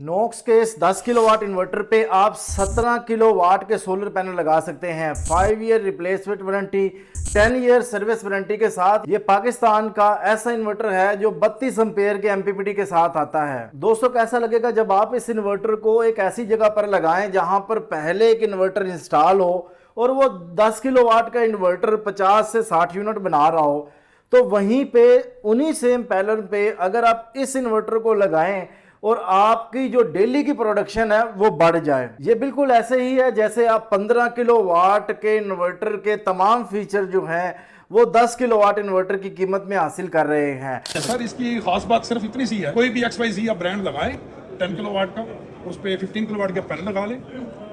Knox के इस 10 kilowatt inverter पे आप 17 किलोवाट के सोलर पैनल लगा सकते हैं। 5 year replacement warranty, 10 year service warranty के साथ ये पाकिस्तान का ऐसा इन्वर्टर है जो 32 एम्पेयर के एमपीपीटी के साथ आता है। दोस्तों कैसा लगेगा जब आप इस इन्वर्टर को एक ऐसी जगह पर लगाएं जहां पर पहले एक इन्वर्टर इंस्टॉल हो और वो 10 किलोवाट का इन्वर्टर 50 से 60 यूनिट बना रहा हो, तो वहीं पे उन्हीं सेम पैनल पे अगर आप इस इन्वर्टर को लगाएं और आपकी जो डेली की प्रोडक्शन है वो बढ़ जाए। ये बिल्कुल ऐसे ही है जैसे आप 15 किलोवाट के इन्वर्टर के तमाम फीचर जो हैं वो 10 किलोवाट इन्वर्टर की कीमत में हासिल कर रहे हैं। सर इसकी खास बात सिर्फ इतनी सी है, कोई भी XYZ आप ब्रांड लगाए 10 किलोवाट का, उस पर 15 किलोवाट के पैनल लगा लें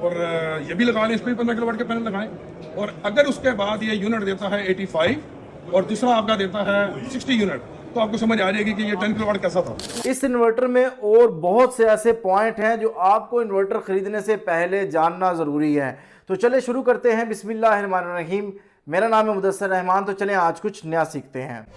और ये भी लगा लें, इस पर 15 किलोवाट के पैनल लगाएं, और अगर उसके बाद ये यूनिट देता है 85 और दूसरा आपका देता है 60 यूनिट, तो आपको समझ आ जाएगी कि ये 10 किलोवाट कैसा था। इस इन्वर्टर में और बहुत से ऐसे पॉइंट हैं जो आपको इन्वर्टर खरीदने से पहले जानना जरूरी है। तो चले शुरू करते हैं। बिस्मिल्लाहिर्रहमानिर्रहीम। मेरा नाम है मुदस्सिर रहमान। तो चलें आज कुछ नया सीखते हैं।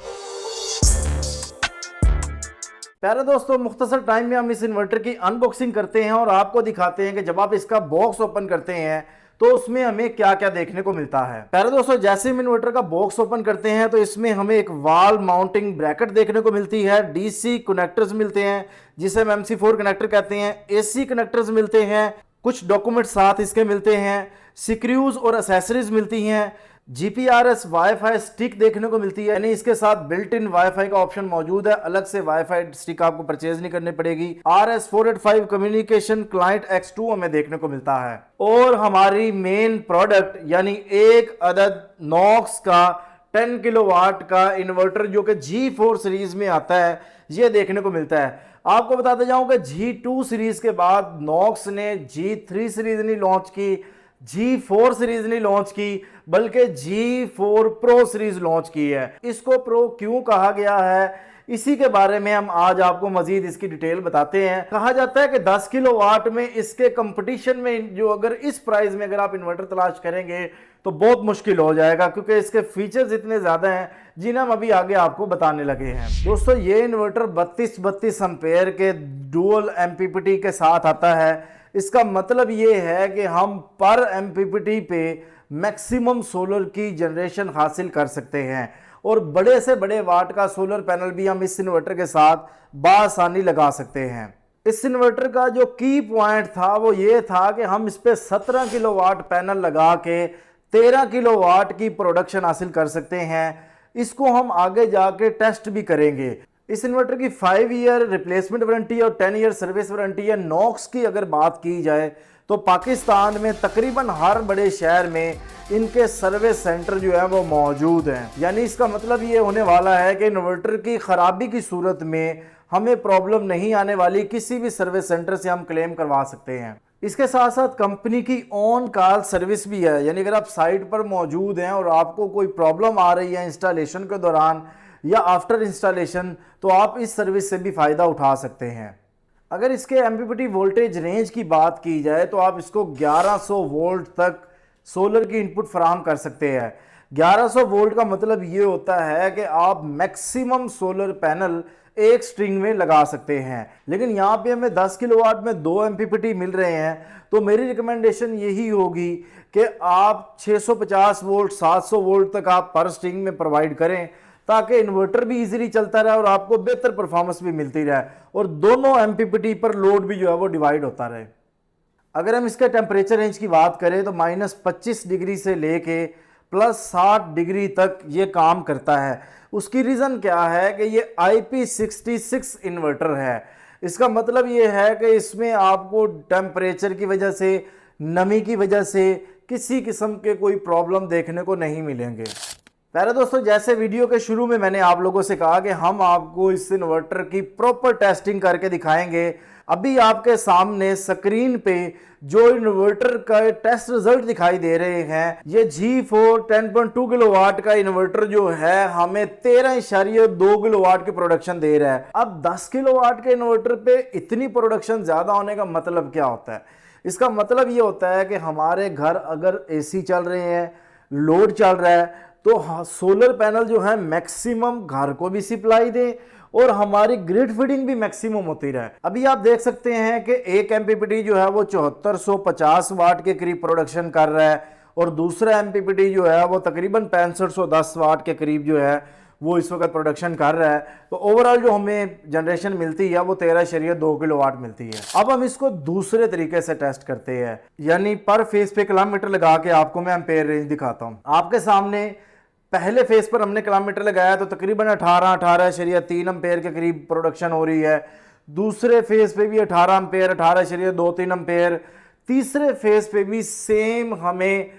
प्यारे दोस्तों, मुख्तसर टाइम में हम इस इन्वर्टर की अनबॉक्सिंग करते हैं और आपको दिखाते हैं कि जब आप इसका बॉक्स ओपन करते हैं तो उसमें हमें क्या क्या देखने को मिलता है। प्यारे दोस्तों, जैसे हम इन्वर्टर का बॉक्स ओपन करते हैं तो इसमें हमें एक वॉल माउंटिंग ब्रैकेट देखने को मिलती है, डीसी कनेक्टर्स मिलते हैं जिसे हम MC4 कनेक्टर कहते हैं, AC कनेक्टर्स मिलते हैं, कुछ डॉक्यूमेंट साथ इसके मिलते हैं, स्क्रूज और एसेसरीज मिलती हैं, GPRS वाईफाई स्टिक देखने को मिलती है, यानी इसके साथ बिल्ट इन वाईफाई का ऑप्शन मौजूद है, अलग से वाईफाई स्टिक आपको परचेज नहीं करनी पड़ेगी। RS485 कम्युनिकेशन क्लाइंट X2 हमें देखने को मिलता है और हमारी मेन प्रोडक्ट यानी एक अदद नॉक्स का 10 किलोवाट का इन्वर्टर जो कि G4 सीरीज में आता है ये देखने को मिलता है। आपको बताते जाऊं कि G2 सीरीज के बाद नॉक्स ने G3 सीरीज नहीं लॉन्च की, G4 सीरीज नहीं लॉन्च की, बल्कि G4 प्रो सीरीज लॉन्च की है। इसको प्रो क्यों कहा गया है इसी के बारे में हम आज आपको मजीद इसकी डिटेल बताते हैं। कहा जाता है कि 10 किलोवाट में इसके कंपटीशन में जो अगर इस प्राइस में अगर आप इन्वर्टर तलाश करेंगे तो बहुत मुश्किल हो जाएगा, क्योंकि इसके फीचर्स इतने ज्यादा हैं जिन्हें हम अभी आगे आपको बताने लगे हैं। दोस्तों, ये इन्वर्टर 32 एम्पेयर के डुअल एमपीपीटी के साथ आता है। इसका मतलब ये है कि हम पर एमपीपीटी पे मैक्सिमम सोलर की जनरेशन हासिल कर सकते हैं और बड़े से बड़े वाट का सोलर पैनल भी हम इस इन्वर्टर के साथ बासानी लगा सकते हैं। इस इन्वर्टर का जो की पॉइंट था वो ये था कि हम इस पे 17 किलोवाट पैनल लगा के 13 किलोवाट की प्रोडक्शन हासिल कर सकते हैं। इसको हम आगे जाके टेस्ट भी करेंगे। इस इन्वर्टर की 5 ईयर रिप्लेसमेंट वारंटी और 10 ईयर सर्विस वारंटी है। नॉक्स की अगर बात की जाए तो पाकिस्तान में तकरीबन हर बड़े शहर में इनके सर्विस सेंटर जो है वो मौजूद हैं। यानी इसका मतलब ये होने वाला है कि इन्वर्टर की खराबी की सूरत में हमें प्रॉब्लम नहीं आने वाली, किसी भी सर्विस सेंटर से हम क्लेम करवा सकते हैं। इसके साथ साथ कंपनी की ऑन कॉल सर्विस भी है, यानी अगर आप साइट पर मौजूद हैं और आपको कोई प्रॉब्लम आ रही है इंस्टॉलेशन के दौरान या आफ्टर इंस्टॉलेशन, तो आप इस सर्विस से भी फ़ायदा उठा सकते हैं। अगर इसके एमपीपीटी वोल्टेज रेंज की बात की जाए तो आप इसको 1100 वोल्ट तक सोलर की इनपुट फराहम कर सकते हैं। 1100 वोल्ट का मतलब ये होता है कि आप मैक्सिमम सोलर पैनल एक स्ट्रिंग में लगा सकते हैं। लेकिन यहाँ पे हमें 10 किलोवाट में 2 एमपीपीटी मिल रहे हैं, तो मेरी रिकमेंडेशन यही होगी कि आप 650 वोल्ट 700 वोल्ट तक आप पर स्ट्रिंग में प्रोवाइड करें, ताकि इन्वर्टर भी इजीली चलता रहे और आपको बेहतर परफॉर्मेंस भी मिलती रहे और दोनों एमपीपीटी पर लोड भी जो है वो डिवाइड होता रहे। अगर हम इसके टेम्परेचर रेंज की बात करें तो -25 डिग्री से लेके +60 डिग्री तक ये काम करता है। उसकी रीज़न क्या है कि ये IP66 इन्वर्टर है। इसका मतलब ये है कि इसमें आपको टेम्परेचर की वजह से, नमी की वजह से किसी किस्म के कोई प्रॉब्लम देखने को नहीं मिलेंगे। प्यारे दोस्तों, जैसे वीडियो के शुरू में मैंने आप लोगों से कहा कि हम आपको इस इन्वर्टर की प्रॉपर टेस्टिंग करके दिखाएंगे। अभी आपके सामने स्क्रीन पे जो इन्वर्टर का टेस्ट रिजल्ट दिखाई दे रहे हैं, ये G4 10.2 किलोवाट का इन्वर्टर जो है हमें 13.2 किलोवाट की प्रोडक्शन दे रहा है। अब 10 किलोवाट के इन्वर्टर पे इतनी प्रोडक्शन ज्यादा होने का मतलब क्या होता है? इसका मतलब ये होता है कि हमारे घर अगर AC चल रहे हैं, लोड चल रहा है, तो हाँ, सोलर पैनल जो है मैक्सिमम घर को भी सप्लाई दें और हमारी ग्रिड फीडिंग भी मैक्सिमम होती रहे। अभी आप देख सकते हैं कि एक एमपीपीटी जो है वो 7450 वाट के करीब प्रोडक्शन कर रहा है और दूसरा एमपीपीटी जो है वो तकरीबन 6510 वाट के करीब जो है वो इस वक्त प्रोडक्शन कर रहा है। तो ओवरऑल जो हमें जनरेशन मिलती है वो 13.2 किलोवाट मिलती है। अब हम इसको दूसरे तरीके से टेस्ट करते हैं, यानी पर फेस पे किलोमीटर लगा के आपको मैं एम्पेयर रेंज दिखाता हूं। आपके सामने पहले फेस पर हमने किलोमीटर लगाया तो तकरीबन 18.3 एम्पेयर के करीब प्रोडक्शन हो रही है। दूसरे फेस पे भी 18 एम्पेयर, 18.23 एम्पेयर। तीसरे फेस पे भी सेम हमें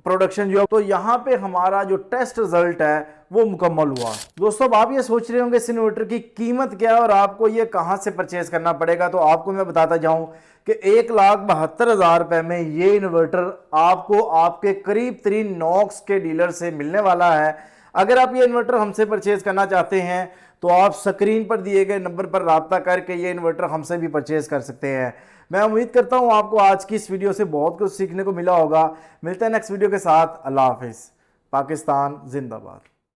प्रोडक्शन जो है, तो यहाँ पे हमारा जो टेस्ट रिजल्ट है वो मुकम्मल हुआ। दोस्तों अब आप ये सोच रहे होंगे इस इन्वर्टर की कीमत क्या है और आपको ये कहाँ से परचेज करना पड़ेगा, तो आपको मैं बताता जाऊं कि 1,72,000 रुपए में ये इन्वर्टर आपको आपके करीब 3 नॉक्स के डीलर से मिलने वाला है। अगर आप ये इन्वर्टर हमसे परचेज करना चाहते हैं तो आप स्क्रीन पर दिए गए नंबर पर राब्ता करके ये इन्वर्टर हमसे भी परचेज कर सकते हैं। मैं उम्मीद करता हूं आपको आज की इस वीडियो से बहुत कुछ सीखने को मिला होगा। मिलते हैं नेक्स्ट वीडियो के साथ। अल्लाह हाफिज़। पाकिस्तान जिंदाबाद।